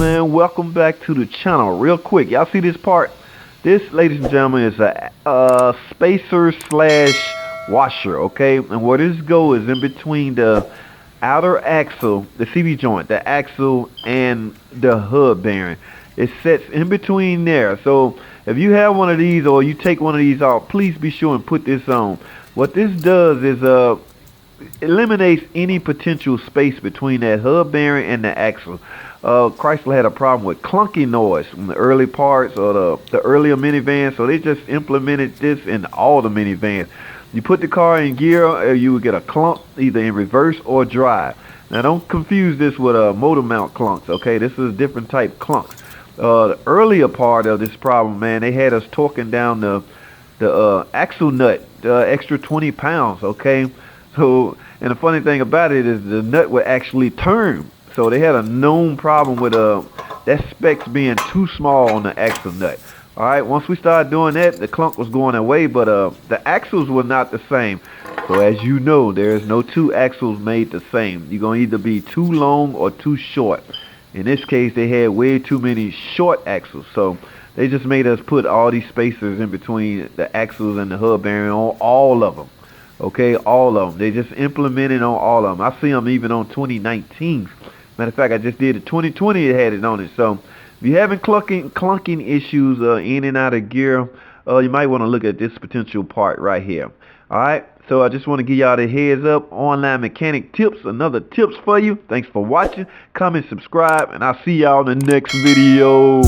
man, welcome back to the channel. Real quick, y'all see this part? This, ladies and gentlemen, is a spacer slash washer, okay? And where this go is in between the outer axle, the CV joint, the axle, and the hub bearing. It sets in between there. So if you have one of these or you take one of these off, please be sure and put this on. What this does is eliminates any potential space between that hub bearing and the axle. Chrysler had a problem with clunky noise in the early parts or the earlier minivans, so they just implemented this in all the minivans. You put the car in gear, you would get a clunk either in reverse or drive. Now don't confuse this with motor mount clunks, okay? This is a different type clunks. The earlier part of this problem, man, they had us torquing down the axle nut, the extra 20 pounds, okay? So, and the funny thing about it is the nut would actually turn. So they had a known problem with that specs being too small on the axle nut. All right, once we started doing that, the clunk was going away, but the axles were not the same. So as you know, there is no two axles made the same. You're going to either be too long or too short. In this case, they had way too many short axles. So they just made us put all these spacers in between the axles and the hub bearing on all of them. Okay, all of them. They just implemented on all of them. I see them even on 2019. Matter of fact, I just did a 2020. It had it on it. So if you're having clunking issues in and out of gear, you might want to look at this potential part right here. All right. So I just want to give y'all the heads up. Online mechanic tips. Another tips for you. Thanks for watching. Comment, subscribe, and I'll see y'all in the next video.